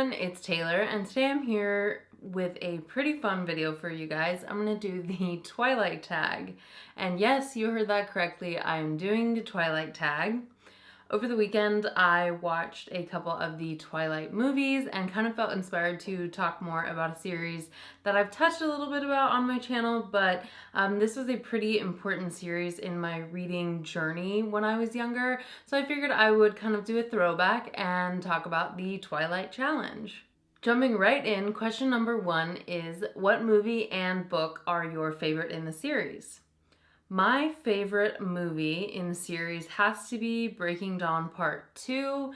everyone, it's Taylor, and today I'm here with a pretty fun video for you guys. I'm gonna do the Twilight Tag. And yes, you heard that correctly, I am doing the Twilight Tag. Over the weekend, I watched a couple of the Twilight movies and kind of felt inspired to talk more about a series that I've touched a little bit about on my channel, but this was a pretty important series in my reading journey when I was younger, so I figured I would kind of do a throwback and talk about the Twilight Challenge. Jumping right in, question number 1 is, what movie and book are your favorite in the series? My favorite movie in the series has to be Breaking Dawn Part 2,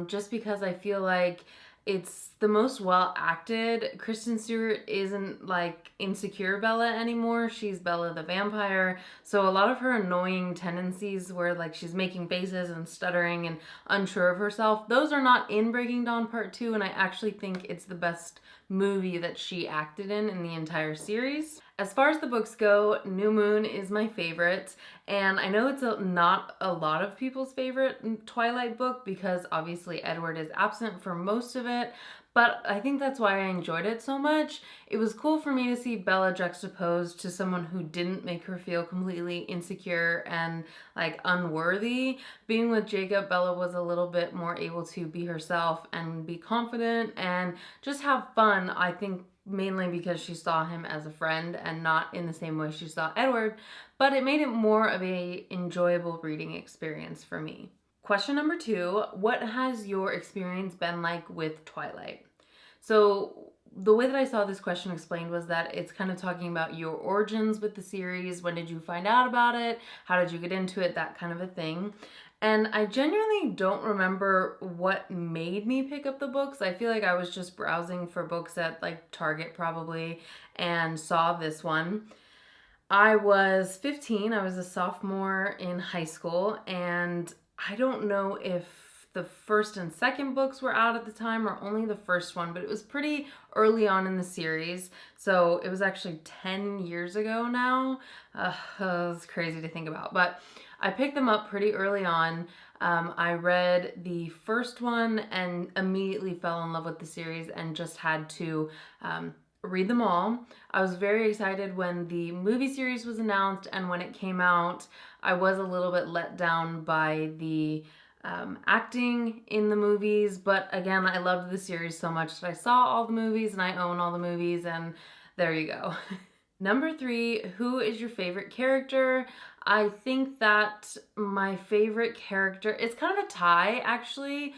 just because I feel like it's the most well acted. Kristen Stewart isn't like insecure Bella anymore. She's Bella the vampire. So a lot of her annoying tendencies where like she's making faces and stuttering and unsure of herself, those are not in Breaking Dawn Part 2, and I actually think it's the best movie that she acted in the entire series. As far as the books go, New Moon is my favorite, and I know it's not a lot of people's favorite Twilight book because obviously Edward is absent for most of it, but I think that's why I enjoyed it so much. It was cool for me to see Bella juxtaposed to someone who didn't make her feel completely insecure and like unworthy. Being with Jacob, Bella was a little bit more able to be herself and be confident and just have fun, I think, mainly because she saw him as a friend and not in the same way she saw Edward, but it made it more of a enjoyable reading experience for me. Question number 2, what has your experience been like with Twilight? So the way that I saw this question explained was that it's kind of talking about your origins with the series. When did you find out about it? How did you get into it? That kind of a thing. And I genuinely don't remember what made me pick up the books. I feel like I was just browsing for books at like Target probably and saw this one. I was 15, I was a sophomore in high school, and I don't know if the first and second books were out at the time or only the first one, but it was pretty early on in the series. So it was actually 10 years ago now. It's crazy to think about, but I picked them up pretty early on. I read the first one and immediately fell in love with the series and just had to read them all. I was very excited when the movie series was announced, and when it came out, I was a little bit let down by the acting in the movies, but again, I loved the series so much that I saw all the movies and I own all the movies, and there you go. Number 3, who is your favorite character? I think that my favorite character, it's kind of a tie actually.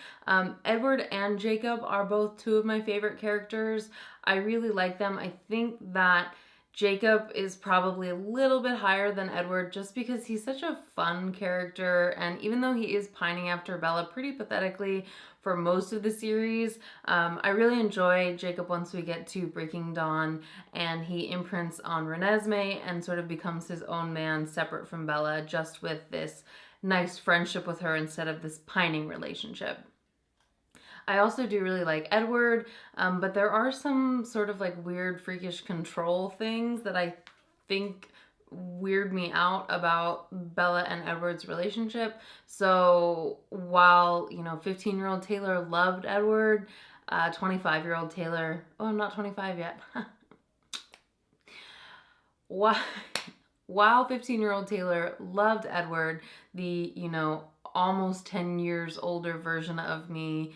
Edward and Jacob are both two of my favorite characters. I really like them. I think that Jacob is probably a little bit higher than Edward just because he's such a fun character, and even though he is pining after Bella pretty pathetically for most of the series, I really enjoy Jacob once we get to Breaking Dawn and he imprints on Renesmee and sort of becomes his own man separate from Bella, just with this nice friendship with her instead of this pining relationship. I also do really like Edward, but there are some sort of like weird freakish control things that I think weird me out about Bella and Edward's relationship. So while, 15-year-old Taylor loved Edward, 25-year-old Taylor, oh, I'm not 25 yet. While 15-year-old Taylor loved Edward, the, almost 10 years older version of me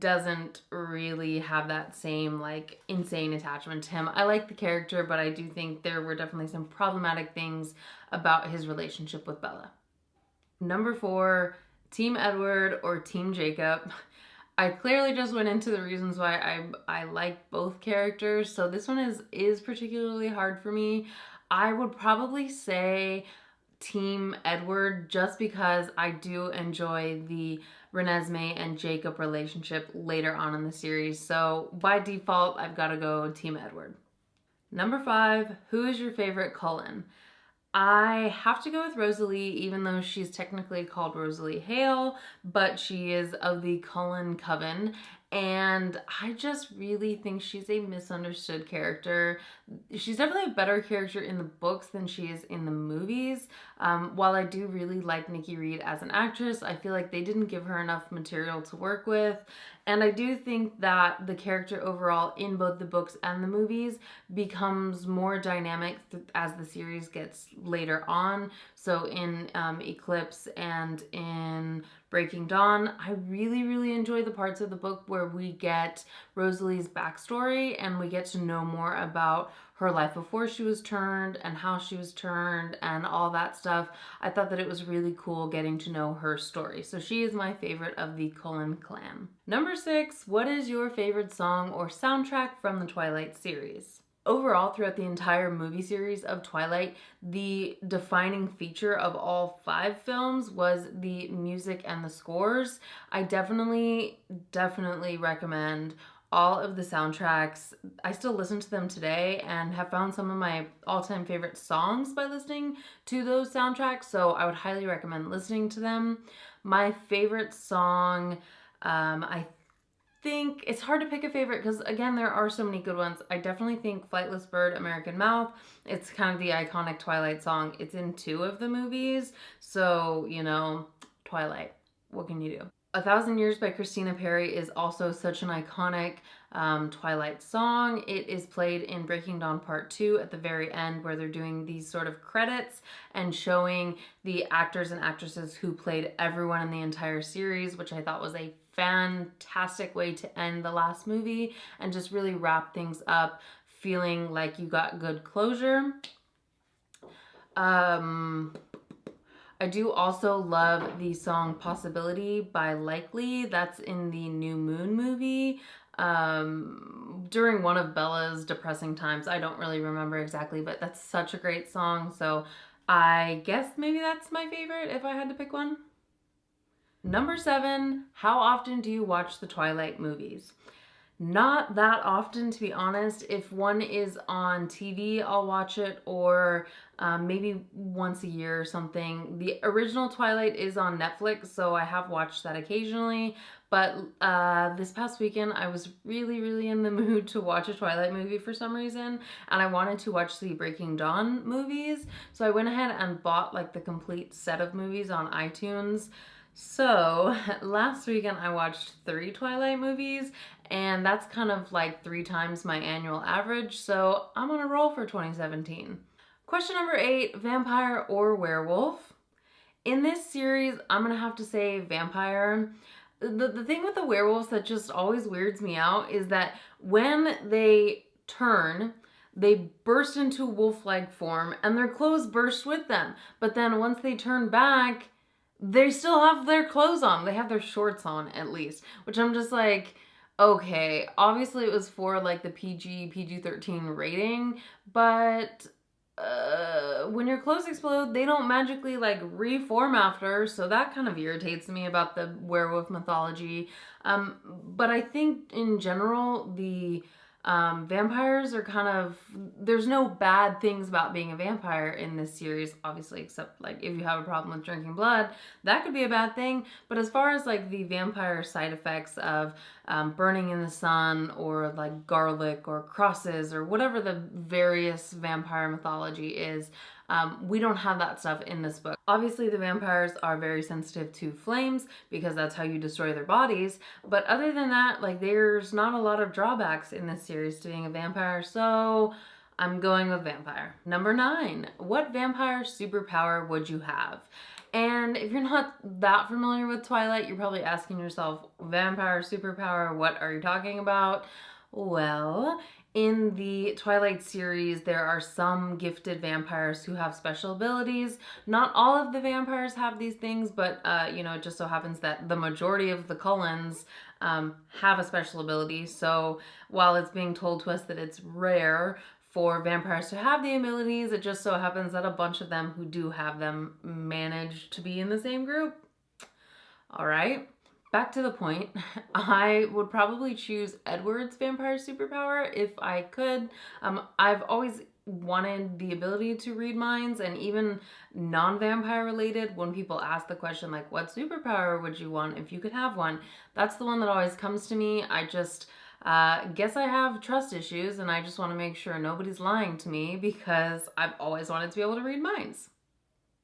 doesn't really have that same like insane attachment to him. I like the character, but I do think there were definitely some problematic things about his relationship with Bella. Number 4, Team Edward or Team Jacob. I clearly just went into the reasons why I like both characters, so this one is particularly hard for me. I would probably say Team Edward just because I do enjoy the Renesmee and Jacob relationship later on in the series. So by default, I've got to go Team Edward. Number 5, who is your favorite Cullen? I have to go with Rosalie, even though she's technically called Rosalie Hale, but she is of the Cullen Coven, and I just really think she's a misunderstood character. She's definitely a better character in the books than she is in the movies. While I do really like Nikki Reed as an actress, I feel like they didn't give her enough material to work with, And I do think that the character overall in both the books and the movies becomes more dynamic as the series gets later on. So in Eclipse and in Breaking Dawn, I really, really enjoy the parts of the book where we get Rosalie's backstory and we get to know more about her life before she was turned and how she was turned and all that stuff. I thought that it was really cool getting to know her story. So she is my favorite of the Cullen clan. Number 6, what is your favorite song or soundtrack from the Twilight series? Overall, throughout the entire movie series of Twilight, the defining feature of all 5 films was the music and the scores. I definitely recommend all of the soundtracks. I still listen to them today and have found some of my all-time favorite songs by listening to those soundtracks, so I would highly recommend listening to them. My favorite song, I think it's hard to pick a favorite because, again, there are so many good ones. I definitely think Flightless Bird, American Mouth, it's kind of the iconic Twilight song. It's in 2 of the movies, so, you know, Twilight, what can you do? 1,000 Years by Christina Perri is also such an iconic Twilight song. It is played in Breaking Dawn Part 2 at the very end, where they're doing these sort of credits and showing the actors and actresses who played everyone in the entire series, which I thought was a fantastic way to end the last movie and just really wrap things up feeling like you got good closure. I do also love the song Possibility by Likely. That's in the New Moon movie. During one of Bella's depressing times. I don't really remember exactly, but that's such a great song. So I guess maybe that's my favorite if I had to pick one. Number 7, how often do you watch the Twilight movies? Not that often, to be honest. If one is on TV, I'll watch it, or maybe once a year or something. The original Twilight is on Netflix, so I have watched that occasionally. But this past weekend, I was really, really in the mood to watch a Twilight movie for some reason, and I wanted to watch the Breaking Dawn movies. So I went ahead and bought like the complete set of movies on iTunes. So last weekend I watched 3 Twilight movies, and that's kind of like 3 times my annual average, so I'm on a roll for 2017. Question number 8, vampire or werewolf? In this series, I'm gonna have to say vampire. The thing with the werewolves that just always weirds me out is that when they turn, they burst into wolf-like form and their clothes burst with them. But then once they turn back, they still have their clothes on. They have their shorts on, at least, which I'm just like, okay, obviously it was for like the PG-13 rating, but when your clothes explode, they don't magically like reform after, so that kind of irritates me about the werewolf mythology. But I think in general, the vampires are kind of, there's no bad things about being a vampire in this series, obviously, except like if you have a problem with drinking blood, that could be a bad thing. But as far as like the vampire side effects of burning in the sun or like garlic or crosses or whatever the various vampire mythology is, we don't have that stuff in this book. Obviously, the vampires are very sensitive to flames because that's how you destroy their bodies. But other than that, like, there's not a lot of drawbacks in this series to being a vampire, so I'm going with vampire. Number 9, what vampire superpower would you have? And if you're not that familiar with Twilight, you're probably asking yourself, vampire superpower, what are you talking about? Well, in the Twilight series, there are some gifted vampires who have special abilities. Not all of the vampires have these things, but you know, it just so happens that the majority of the Cullens have a special ability. So while it's being told to us that it's rare for vampires to have the abilities, it just so happens that a bunch of them who do have them manage to be in the same group. All right. Back to the point, I would probably choose Edward's vampire superpower if I could. I've always wanted the ability to read minds, and even non-vampire related, when people ask the question like, what superpower would you want if you could have one? That's the one that always comes to me. I just guess I have trust issues, and I just want to make sure nobody's lying to me because I've always wanted to be able to read minds.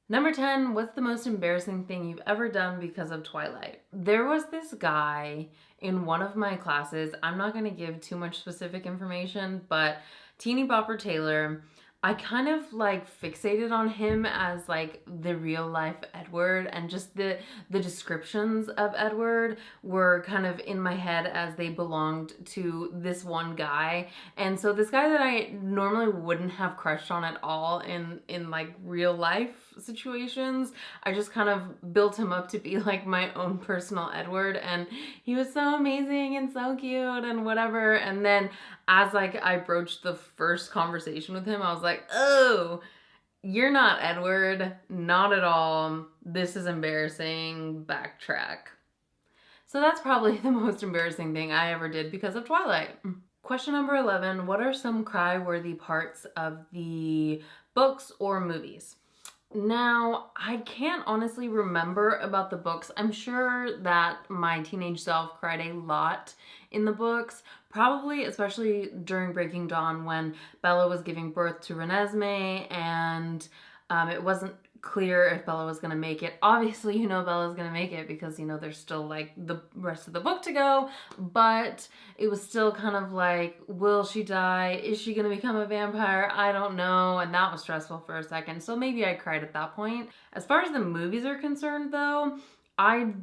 Number 10, what's the most embarrassing thing you've ever done because of Twilight? There was this guy in one of my classes. I'm not going to give too much specific information, but Teeny Bopper Taylor, I kind of like fixated on him as like the real life Edward, and just the descriptions of Edward were kind of in my head as they belonged to this one guy. And so this guy that I normally wouldn't have crushed on at all in like real life situations, I just kind of built him up to be like my own personal Edward, and he was so amazing and so cute and whatever. And then as like I broached the first conversation with him, I was like, oh, you're not Edward, not at all. This is embarrassing. Backtrack. So that's probably the most embarrassing thing I ever did because of Twilight. Question number 11, what are some cry-worthy parts of the books or movies? Now, I can't honestly remember about the books. I'm sure that my teenage self cried a lot in the books, probably especially during Breaking Dawn when Bella was giving birth to Renesmee, and it wasn't clear if Bella was going to make it. Obviously, you know Bella's going to make it because, you know, there's still like the rest of the book to go, but it was still kind of like, will she die? Is she going to become a vampire? I don't know. And that was stressful for a second. So maybe I cried at that point. As far as the movies are concerned though, I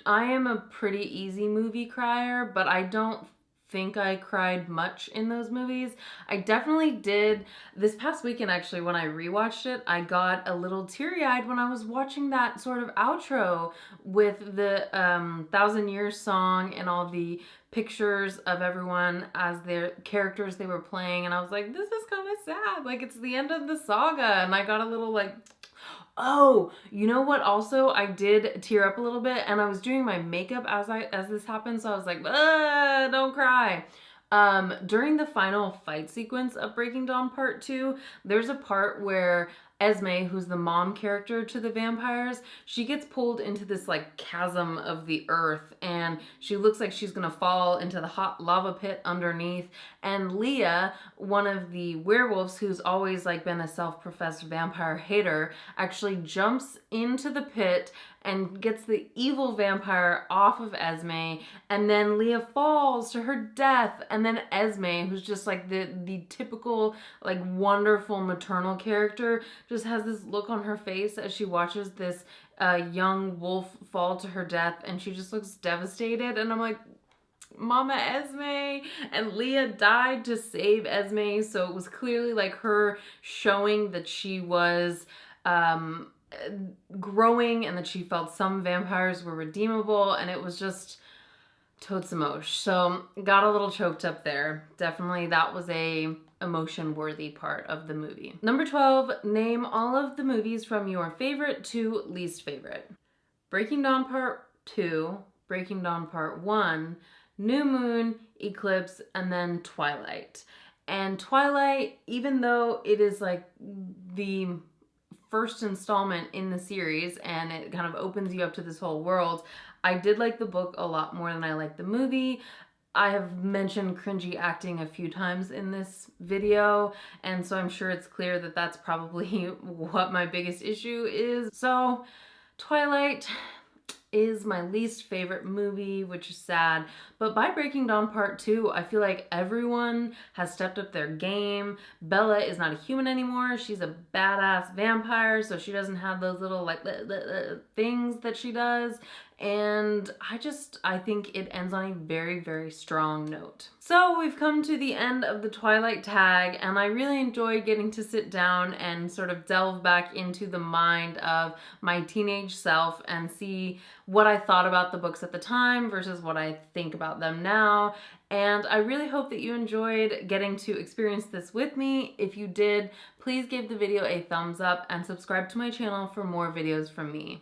am a pretty easy movie crier, but I don't think I cried much in those movies. I definitely did. This past weekend, actually, when I rewatched it, I got a little teary-eyed when I was watching that sort of outro with the 1,000 Years song and all the pictures of everyone as their characters they were playing. And I was like, this is kind of sad. Like, it's the end of the saga. And I got a little like, oh, you know what? Also, I did tear up a little bit, and I was doing my makeup as this happened, so I was like, don't cry. During the final fight sequence of Breaking Dawn Part 2, there's a part where Esme, who's the mom character to the vampires, she gets pulled into this like chasm of the earth, and she looks like she's gonna fall into the hot lava pit underneath. And Leah, one of the werewolves who's always like been a self-professed vampire hater, actually jumps into the pit and gets the evil vampire off of Esme, and then Leah falls to her death, and then Esme, who's just like the typical like wonderful maternal character, just has this look on her face as she watches this young wolf fall to her death, and she just looks devastated. And I'm like, Mama Esme. And Leah died to save Esme, so it was clearly like her showing that she was growing and that she felt some vampires were redeemable, and it was just totes emosh. So got a little choked up there. Definitely that was a emotion worthy part of the movie. Number 12, name all of the movies from your favorite to least favorite. Breaking Dawn Part 2, Breaking Dawn Part 1, New Moon, Eclipse, and then Twilight. And Twilight, even though it is like the first installment in the series and it kind of opens you up to this whole world, I did like the book a lot more than I liked the movie. I have mentioned cringy acting a few times in this video, and so I'm sure it's clear that that's probably what my biggest issue is. So Twilight is my least favorite movie, which is sad. But by Breaking Dawn Part 2, I feel like everyone has stepped up their game. Bella is not a human anymore. She's a badass vampire, so she doesn't have those little like things that she does. And I think it ends on a very, very strong note. So we've come to the end of the Twilight Tag, and I really enjoyed getting to sit down and sort of delve back into the mind of my teenage self and see what I thought about the books at the time versus what I think about them now. And I really hope that you enjoyed getting to experience this with me. If you did, please give the video a thumbs up and subscribe to my channel for more videos from me.